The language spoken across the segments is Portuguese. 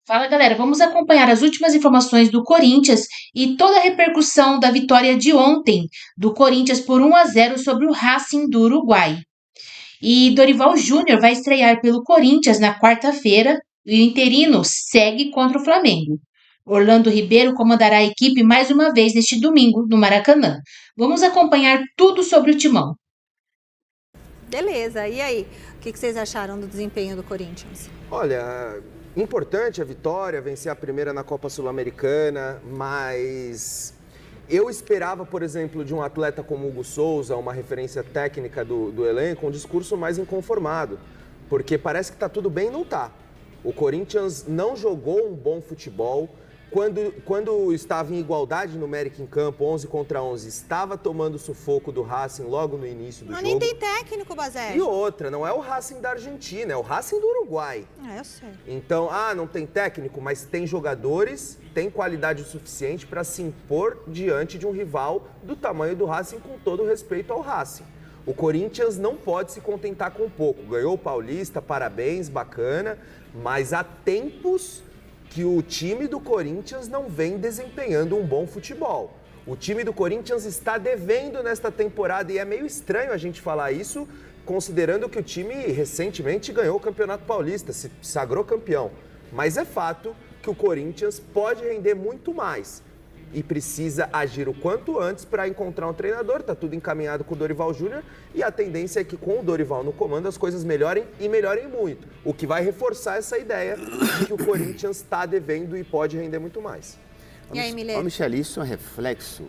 Fala galera, vamos acompanhar as últimas informações do Corinthians e toda a repercussão da vitória de ontem do Corinthians por 1-0 sobre o Racing do Uruguai. E Dorival Júnior vai estrear pelo Corinthians na quarta-feira e o interino segue contra o Flamengo. Orlando Ribeiro comandará a equipe mais uma vez neste domingo no Maracanã. Vamos acompanhar tudo sobre o Timão. Beleza, e aí? O que vocês acharam do desempenho do Corinthians? Olha, importante a vitória, vencer a primeira na Copa Sul-Americana, mas eu esperava, por exemplo, de um atleta como Hugo Souza, uma referência técnica do elenco, um discurso mais inconformado, porque parece que está tudo bem e não está. O Corinthians não jogou um bom futebol. Quando estava em igualdade numérica em campo, 11 contra 11, estava tomando sufoco do Racing logo no início do Mas jogo. nem tem técnico, Basé. E outra, não é o Racing da Argentina, é o Racing do Uruguai. Eu sei. Então, não tem técnico, mas tem jogadores, tem qualidade o suficiente para se impor diante de um rival do tamanho do Racing, com todo respeito ao Racing. O Corinthians não pode se contentar com pouco. Ganhou o Paulista, parabéns, bacana, mas há tempos que o time do Corinthians não vem desempenhando um bom futebol. O time do Corinthians está devendo nesta temporada e é meio estranho a gente falar isso, considerando que o time recentemente ganhou o Campeonato Paulista, se sagrou campeão. Mas é fato que o Corinthians pode render muito mais e precisa agir o quanto antes para encontrar um treinador. Está tudo encaminhado com o Dorival Júnior e a tendência é que com o Dorival no comando as coisas melhorem e melhorem muito, o que vai reforçar essa ideia de que o Corinthians está devendo e pode render muito mais. E aí, Milene? Michele, isso é um reflexo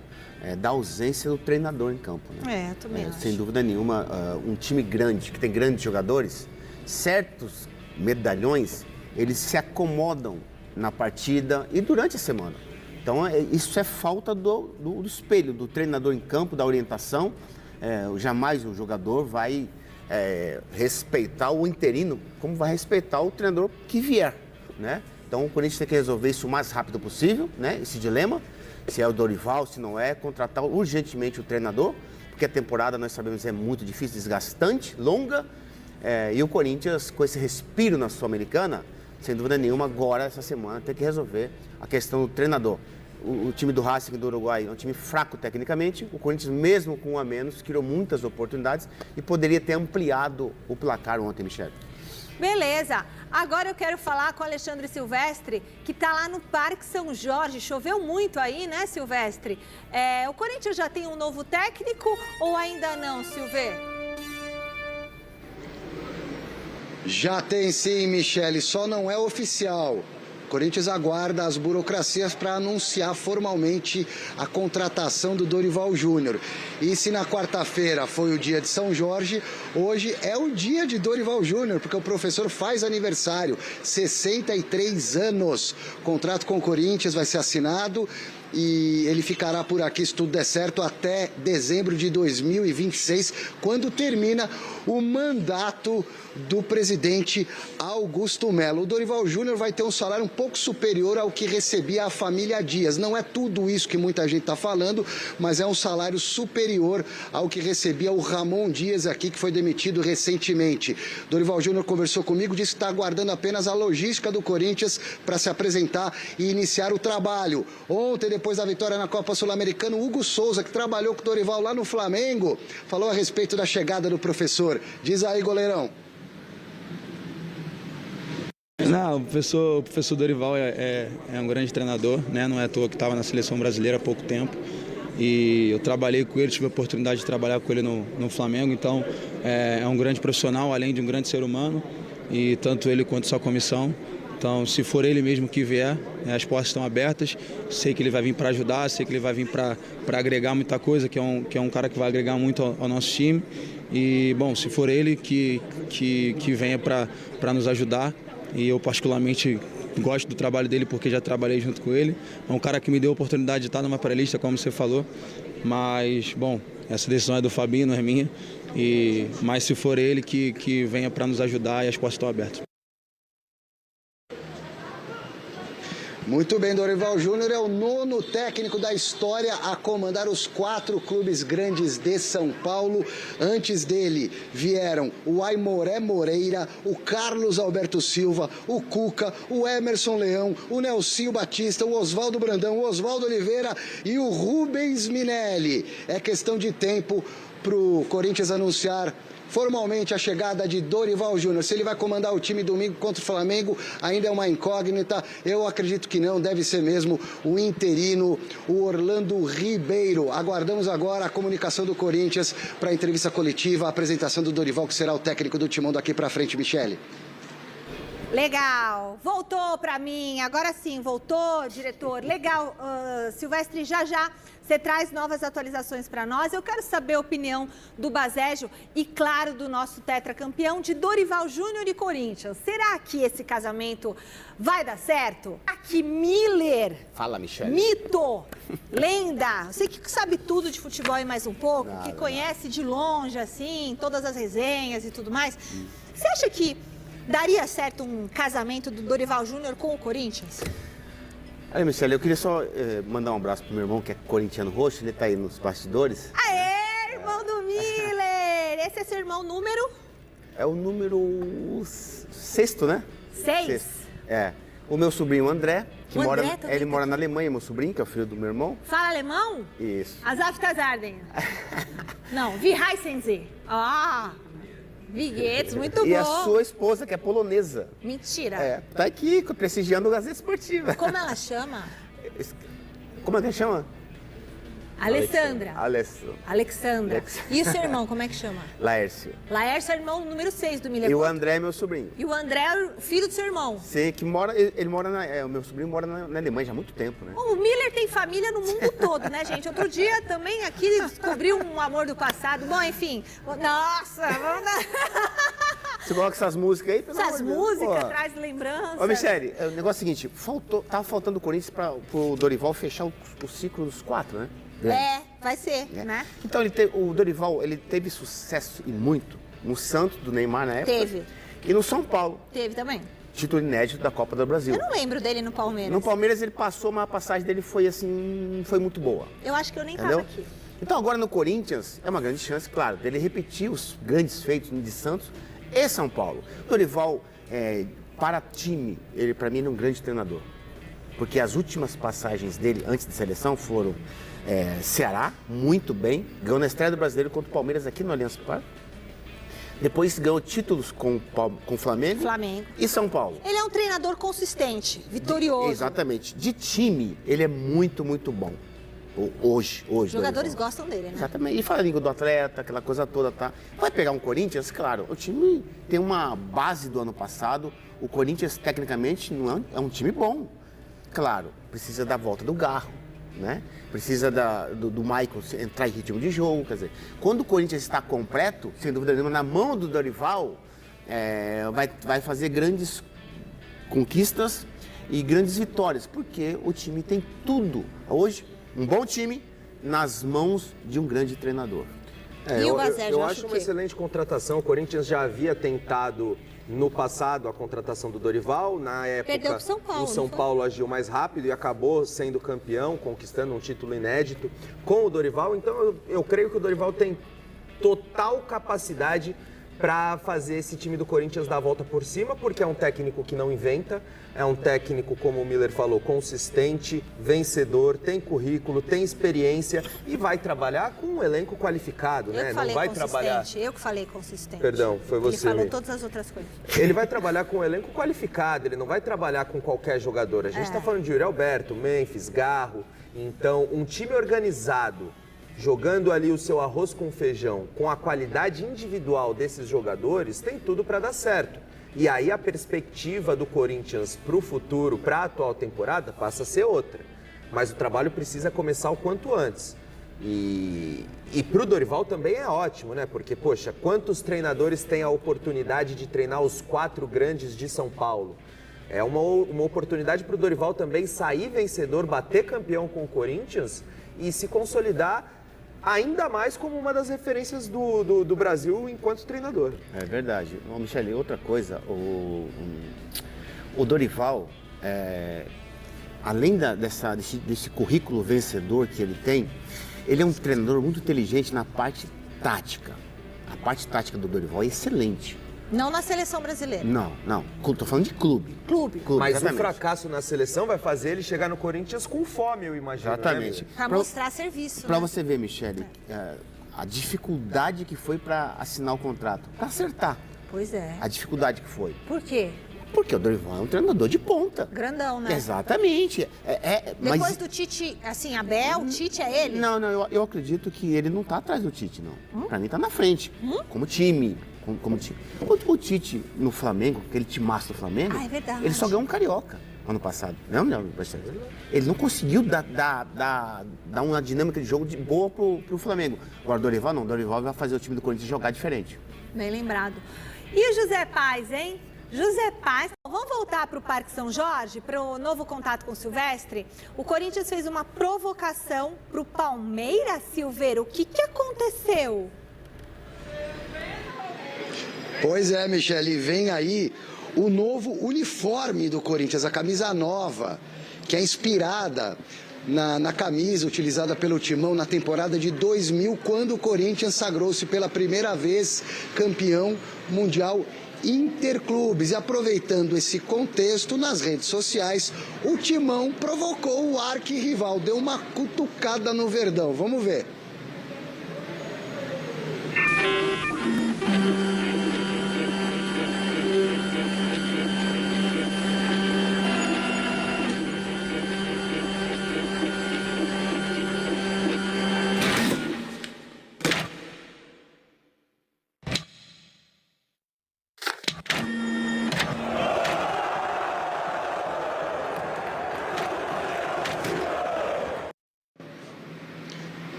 da ausência do treinador em campo. Né? Eu também acho. Sem dúvida nenhuma, um time grande, que tem grandes jogadores, certos medalhões, eles se acomodam na partida e durante a semana. Então, isso é falta do espelho, do treinador em campo, da orientação. Jamais o jogador vai respeitar o interino como vai respeitar o treinador que vier, né? Então, o Corinthians tem que resolver isso o mais rápido possível, né? Esse dilema, se é o Dorival, se não é, contratar urgentemente o treinador, porque a temporada, nós sabemos, é muito difícil, desgastante, longa, e o Corinthians, com esse respiro na Sul-Americana, sem dúvida nenhuma, agora, essa semana, tem que resolver a questão do treinador. O time do Racing do Uruguai é um time fraco tecnicamente, o Corinthians, mesmo com um a menos, criou muitas oportunidades e poderia ter ampliado o placar ontem, Michele. Beleza, agora eu quero falar com o Alexandre Silvestre, que está lá no Parque São Jorge. Choveu muito aí, né, Silvestre? O Corinthians já tem um novo técnico ou ainda não, Silvê? Já tem sim, Michele, só não é oficial. O Corinthians aguarda as burocracias para anunciar formalmente a contratação do Dorival Júnior. E se na quarta-feira foi o dia de São Jorge, hoje é o dia de Dorival Júnior, porque o professor faz aniversário, 63 anos. O contrato com o Corinthians vai ser assinado e ele ficará por aqui, se tudo der certo, até dezembro de 2026, quando termina o mandato do presidente Augusto Melo. O Dorival Júnior vai ter um salário um pouco superior ao que recebia a família Dias. Não é tudo isso que muita gente está falando, mas é um salário superior ao que recebia o Ramon Dias aqui, que foi demitido recentemente. Dorival Júnior conversou comigo, disse que está aguardando apenas a logística do Corinthians para se apresentar e iniciar o trabalho. Ontem, depois da vitória na Copa Sul-Americana, o Hugo Souza, que trabalhou com o Dorival lá no Flamengo, falou a respeito da chegada do professor. Diz aí, goleirão. Não, o professor Dorival é um grande treinador, né? Não é à toa que estava na seleção brasileira há pouco tempo. E eu trabalhei com ele, tive a oportunidade de trabalhar com ele no Flamengo. Então, é um grande profissional, além de um grande ser humano. E tanto ele quanto sua comissão. Então, se for ele mesmo que vier, as portas estão abertas. Sei que ele vai vir para ajudar, sei que ele vai vir para agregar muita coisa, que é um cara que vai agregar muito ao nosso time. E, bom, se for ele que venha para nos ajudar, e eu particularmente gosto do trabalho dele porque já trabalhei junto com ele. É um cara que me deu a oportunidade de estar numa pré-lista, como você falou. Mas, bom, essa decisão é do Fabinho, não é minha. Mas se for ele que venha para nos ajudar, e as portas estão abertas. Muito bem, Dorival Júnior é o 9º técnico da história a comandar os 4 clubes grandes de São Paulo. Antes dele vieram o Aimoré Moreira, o Carlos Alberto Silva, o Cuca, o Emerson Leão, o Nelsinho Batista, o Oswaldo Brandão, o Oswaldo Oliveira e o Rubens Minelli. É questão de tempo para o Corinthians anunciar formalmente a chegada de Dorival Júnior. Se ele vai comandar o time domingo contra o Flamengo, ainda é uma incógnita. Eu acredito que não, deve ser mesmo o interino, o Orlando Ribeiro. Aguardamos agora a comunicação do Corinthians para a entrevista coletiva, a apresentação do Dorival, que será o técnico do timão daqui para frente, Michele. Legal, voltou para mim, agora sim, voltou, diretor. Legal, Silvestre, já você traz novas atualizações para nós. Eu quero saber a opinião do Basejo e, claro, do nosso tetracampeão de Dorival Júnior e Corinthians. Será que esse casamento vai dar certo? Aqui, Miller. Fala, Michele. Mito, lenda. Você que sabe tudo de futebol e mais um pouco, que conhece de longe, assim, todas as resenhas e tudo mais. Você acha que daria certo um casamento do Dorival Júnior com o Corinthians? Aí, Michele, eu queria só mandar um abraço pro meu irmão, que é corintiano roxo, ele tá aí nos bastidores. Aê, irmão do Miller! Esse é seu irmão número? É o número 6º, né? 6? É. O meu sobrinho André, que O mora, André também ele tá mora na Alemanha, meu sobrinho, que é o filho do meu irmão. Fala alemão? Isso. Azaftasarden. Não, wie heißen Sie? Ah, Viguetes, muito bom. E a sua esposa, que é polonesa. Mentira. Tá aqui, prestigiando a Gazeta Esportiva. Como ela chama? Como é que chama? Alessandra. Alexandra. E o seu irmão, como é que chama? Laércio. Laércio é o irmão número 6 do Miller. E o André é meu sobrinho. E o André é o filho do seu irmão. Sim, que mora, ele mora o meu sobrinho mora na Alemanha já há muito tempo, né? O Miller tem família no mundo todo, né, gente? Outro dia também aqui descobriu um amor do passado. Bom, enfim. Nossa, vamos dar... Você coloca essas músicas aí? Essas músicas traz lembranças. Ô, Michele, o negócio é o seguinte, tava faltando o Corinthians pro Dorival fechar o ciclo dos 4, né? Vai ser, né? Então, o Dorival, ele teve sucesso e muito no Santos, do Neymar na época. Teve. E no São Paulo. Teve também. Título inédito da Copa do Brasil. Eu não lembro dele no Palmeiras. No Palmeiras ele passou, mas a passagem dele foi assim, foi muito boa. Eu acho que eu nem Entendeu? tava aqui. Então agora no Corinthians é uma grande chance, claro, dele repetir os grandes feitos de Santos e São Paulo. O Dorival, para time, ele para mim é um grande treinador. Porque as últimas passagens dele antes de seleção foram Ceará, muito bem, ganhou na estreia do Brasileiro contra o Palmeiras aqui no Allianz Parque. Depois ganhou títulos com o Flamengo e São Paulo. Ele é um treinador consistente, vitorioso. Exatamente. De time, ele é muito, muito bom. Hoje. Os jogadores gostam dele, né? Exatamente. E fala a língua do atleta, aquela coisa toda, tá? Vai pegar um Corinthians, claro, o time tem uma base do ano passado. O Corinthians, tecnicamente, não é um time bom. Claro, precisa da volta do Garro, né? Precisa do Maicon entrar em ritmo de jogo, quer dizer, quando o Corinthians está completo, sem dúvida nenhuma, na mão do Dorival, vai fazer grandes conquistas e grandes vitórias, porque o time tem tudo. Hoje, um bom time nas mãos de um grande treinador. Eu acho uma excelente contratação. O Corinthians já havia tentado no passado a contratação do Dorival. Na época, perdeu pro São Paulo, o São Paulo agiu mais rápido e acabou sendo campeão, conquistando um título inédito com o Dorival. Então eu creio que o Dorival tem total capacidade para fazer esse time do Corinthians dar a volta por cima, porque é um técnico que não inventa, é um técnico, como o Miller falou, consistente, vencedor, tem currículo, tem experiência e vai trabalhar com um elenco qualificado, né? Não vai trabalhar. Eu que falei consistente. Perdão, foi você. Ele falou todas as outras coisas. Ele vai trabalhar com um elenco qualificado, ele não vai trabalhar com qualquer jogador. A gente está falando de Yuri Alberto, Memphis, Garro. Então, um time organizado, jogando ali o seu arroz com feijão, com a qualidade individual desses jogadores, tem tudo para dar certo. E aí a perspectiva do Corinthians para o futuro, para a atual temporada, passa a ser outra. Mas o trabalho precisa começar o quanto antes. E para o Dorival também é ótimo, né? Porque, poxa, quantos treinadores têm a oportunidade de treinar os 4 grandes de São Paulo? É uma oportunidade para o Dorival também sair vencedor, bater campeão com o Corinthians e se consolidar ainda mais como uma das referências do Brasil enquanto treinador. É verdade. Michele, outra coisa, o Dorival, além desse currículo vencedor que ele tem, ele é um treinador muito inteligente na parte tática. A parte tática do Dorival é excelente. Não na seleção brasileira. Não. Estou falando de clube. Clube. Mas exatamente. o fracasso na seleção vai fazer ele chegar no Corinthians com fome, eu imagino. Exatamente. Né? Para mostrar serviço. Para né? você ver, Michele, a dificuldade que foi para assinar o contrato, para acertar. Pois é. A dificuldade que foi. Por quê? Porque o Dorival é um treinador de ponta. Grandão, né? Exatamente. Depois Mas... do Tite, assim, Abel, o Tite é ele? Não, eu acredito que ele não está atrás do Tite, não. Para mim está na frente, como time. Como time. O Tite no Flamengo, aquele timaço do Flamengo, é verdade. ele só ganhou um carioca ano passado. Não, ele não conseguiu dar uma dinâmica de jogo boa pro Flamengo. Agora o Dorival não. O Dorival vai fazer o time do Corinthians jogar diferente. Bem lembrado. E o José Paz, hein? José Paz, vamos voltar para o Parque São Jorge, para o novo contato com o Silvestre. O Corinthians fez uma provocação para o Palmeiras, Silveira. O que aconteceu? Pois é, Michele, vem aí o novo uniforme do Corinthians, a camisa nova, que é inspirada na camisa utilizada pelo Timão na temporada de 2000, quando o Corinthians sagrou-se pela primeira vez campeão mundial Interclubes. E aproveitando esse contexto, nas redes sociais, o Timão provocou o arquirrival, deu uma cutucada no Verdão. Vamos ver.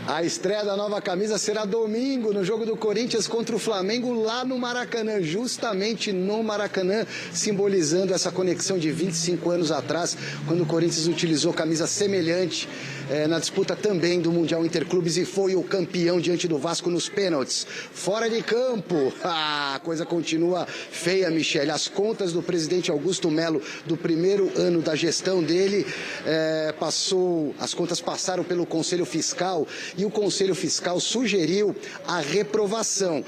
A estreia da nova camisa será domingo, no jogo do Corinthians contra o Flamengo, lá no Maracanã, justamente no Maracanã, simbolizando essa conexão de 25 anos atrás, quando o Corinthians utilizou camisa semelhante na disputa também do Mundial Interclubes e foi o campeão diante do Vasco nos pênaltis. Fora de campo, a coisa continua feia, Michele. As contas do presidente Augusto Melo, do primeiro ano da gestão dele, as contas passaram pelo Conselho Fiscal e o Conselho Fiscal sugeriu a reprovação.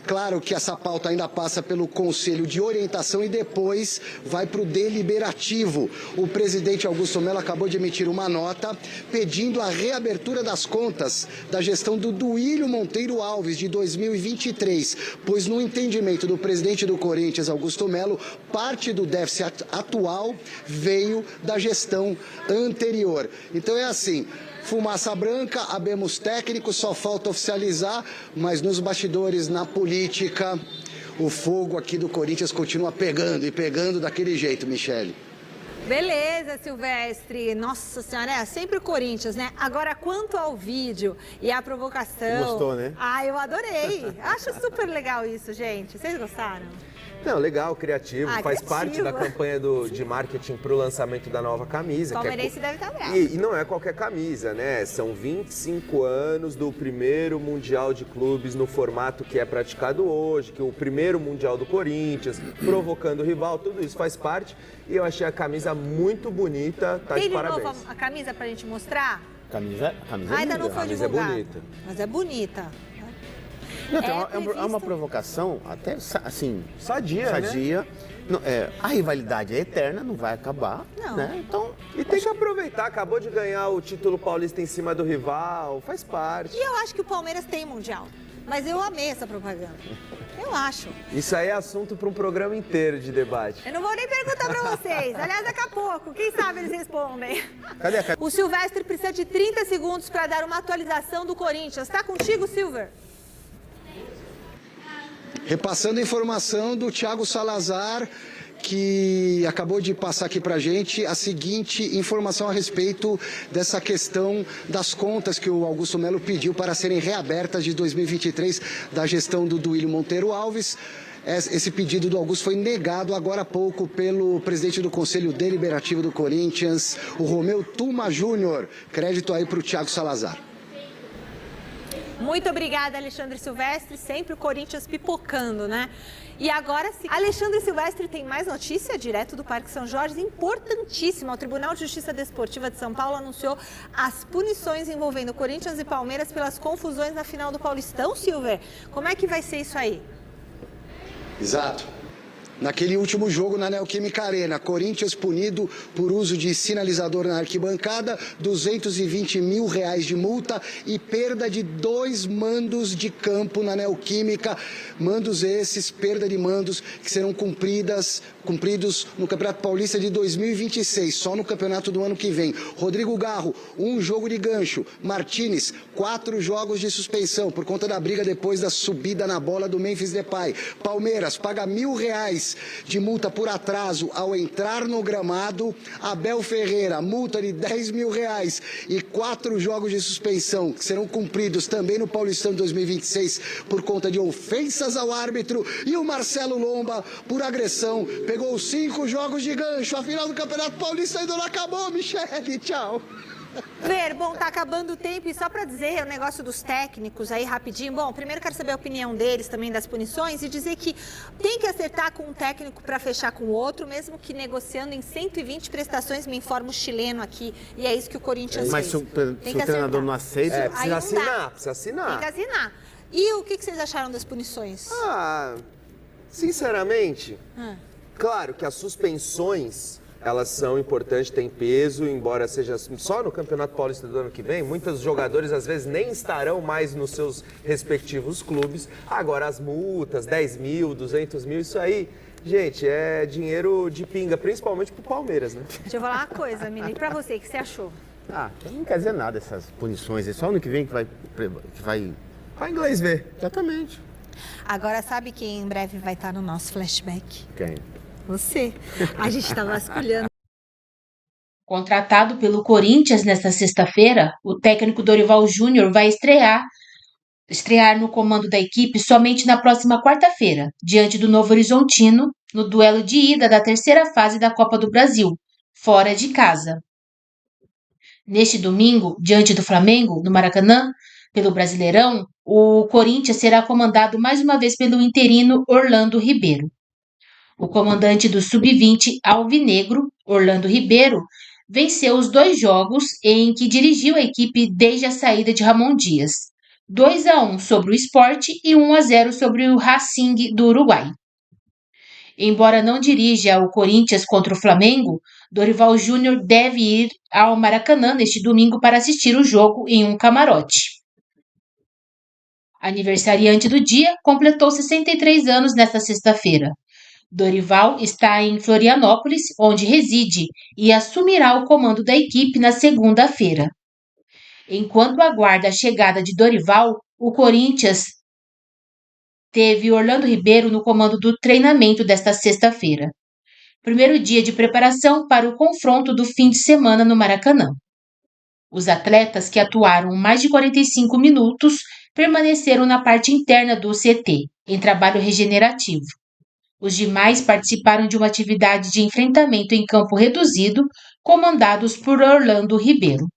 Claro que essa pauta ainda passa pelo Conselho de Orientação e depois vai para o Deliberativo. O presidente Augusto Melo acabou de emitir uma nota pedindo a reabertura das contas da gestão do Duílio Monteiro Alves de 2023, pois no entendimento do presidente do Corinthians, Augusto Melo, parte do déficit atual veio da gestão anterior. Então é assim... Fumaça branca, habemos técnicos, só falta oficializar, mas nos bastidores, na política, o fogo aqui do Corinthians continua pegando e pegando daquele jeito, Michele. Beleza, Silvestre. Nossa Senhora, é sempre o Corinthians, né? Agora, quanto ao vídeo e à provocação... Gostou, né? Ah, eu adorei. Acho super legal isso, gente. Vocês gostaram? Não, legal, criativo. Faz criativo. parte da campanha de marketing para o lançamento da nova camisa. O palmeirense deve estar bravo. E não é qualquer camisa, né? São 25 anos do primeiro Mundial de Clubes no formato que é praticado hoje, que é o primeiro Mundial do Corinthians, provocando o rival, tudo isso faz parte. E eu achei a camisa muito bonita, tá Tem de de parabéns. novo a camisa pra gente mostrar? Camisa Ainda não linda. foi camisa é divulgada. bonita. Mas é bonita. Não, previsto- é uma provocação até, assim... Sadia, né? Não, a rivalidade é eterna, não vai acabar, Não. né? Então, E tem que aproveitar, acabou de ganhar o título paulista em cima do rival, faz parte. E eu acho que o Palmeiras tem Mundial. Mas eu amei essa propaganda. Eu acho. Isso aí é assunto para um programa inteiro de debate. Eu não vou nem perguntar pra vocês. Aliás, daqui a pouco. Quem sabe eles respondem. cadê a O Silvestre precisa de 30 segundos para dar uma atualização do Corinthians. Tá contigo, Silver? Repassando a informação do Thiago Salazar, que acabou de passar aqui pra gente a seguinte informação a respeito dessa questão das contas que o Augusto Melo pediu para serem reabertas de 2023 da gestão do Duílio Monteiro Alves. Esse pedido do Augusto foi negado agora há pouco pelo presidente do Conselho Deliberativo do Corinthians, o Romeu Tuma Júnior. Crédito aí para o Thiago Salazar. Muito obrigada, Alexandre Silvestre. Sempre o Corinthians pipocando, né? E agora sim, Alexandre Silvestre tem mais notícia direto do Parque São Jorge, importantíssima. O Tribunal de Justiça Desportiva de São Paulo anunciou as punições envolvendo Corinthians e Palmeiras pelas confusões na final do Paulistão, Silver. Como é que vai ser isso aí? Exato. Naquele último jogo na Neoquímica Arena, Corinthians punido por uso de sinalizador na arquibancada, R$220 mil de multa e perda de 2 mandos de campo na Neoquímica. Mandos esses, perda de mandos, que serão cumpridos no Campeonato Paulista de 2026, só no campeonato do ano que vem. Rodrigo Garro, 1 jogo de gancho. Martínez, 4 jogos de suspensão por conta da briga depois da subida na bola do Memphis Depay. Palmeiras paga R$1.000 de multa por atraso ao entrar no gramado. Abel Ferreira, multa de R$10 mil e 4 jogos de suspensão que serão cumpridos também no Paulistão de 2026 por conta de ofensas ao árbitro. E o Marcelo Lomba, por agressão, pegou 5 jogos de gancho. A final do Campeonato Paulista ainda não acabou, Michele. Tchau. Ver, bom, tá acabando o tempo e só para dizer o negócio dos técnicos aí rapidinho. Bom, primeiro quero saber a opinião deles também das punições e dizer que tem que acertar com um técnico para fechar com o outro, mesmo que negociando em 120 prestações, me informa o chileno aqui, e é isso que o Corinthians Mas fez. se o treinador não aceita... Precisa assinar, precisa assinar. Tem que assinar. E o que vocês acharam das punições? Sinceramente, claro que as suspensões... elas são importantes, têm peso, embora seja só no Campeonato Paulista do ano que vem. Muitos jogadores, às vezes, nem estarão mais nos seus respectivos clubes. Agora, as multas, 10 mil, 200 mil, isso aí, gente, é dinheiro de pinga, principalmente pro Palmeiras, né? Deixa eu falar uma coisa, Mili, pra você, o que você achou? Não quer dizer nada essas punições, é só ano que vem que vai... Vai inglês ver. Exatamente. Agora, sabe quem em breve vai estar no nosso flashback? Quem? Você. A gente está vasculhando. Contratado pelo Corinthians nesta sexta-feira, o técnico Dorival Júnior vai estrear no comando da equipe somente na próxima quarta-feira, diante do Novo Horizontino, no duelo de ida da terceira fase da Copa do Brasil, fora de casa. Neste domingo, diante do Flamengo, no Maracanã, pelo Brasileirão, o Corinthians será comandado mais uma vez pelo interino Orlando Ribeiro. O comandante do Sub-20 alvinegro, Orlando Ribeiro, venceu os 2 jogos em que dirigiu a equipe desde a saída de Ramon Dias, 2-1 sobre o Sport e 1-0 sobre o Racing do Uruguai. Embora não dirija o Corinthians contra o Flamengo, Dorival Júnior deve ir ao Maracanã neste domingo para assistir o jogo em um camarote. Aniversariante do dia, completou 63 anos nesta sexta-feira. Dorival está em Florianópolis, onde reside, e assumirá o comando da equipe na segunda-feira. Enquanto aguarda a chegada de Dorival, o Corinthians teve Orlando Ribeiro no comando do treinamento desta sexta-feira. Primeiro dia de preparação para o confronto do fim de semana no Maracanã. Os atletas que atuaram mais de 45 minutos permaneceram na parte interna do CT, em trabalho regenerativo. Os demais participaram de uma atividade de enfrentamento em campo reduzido, comandados por Orlando Ribeiro.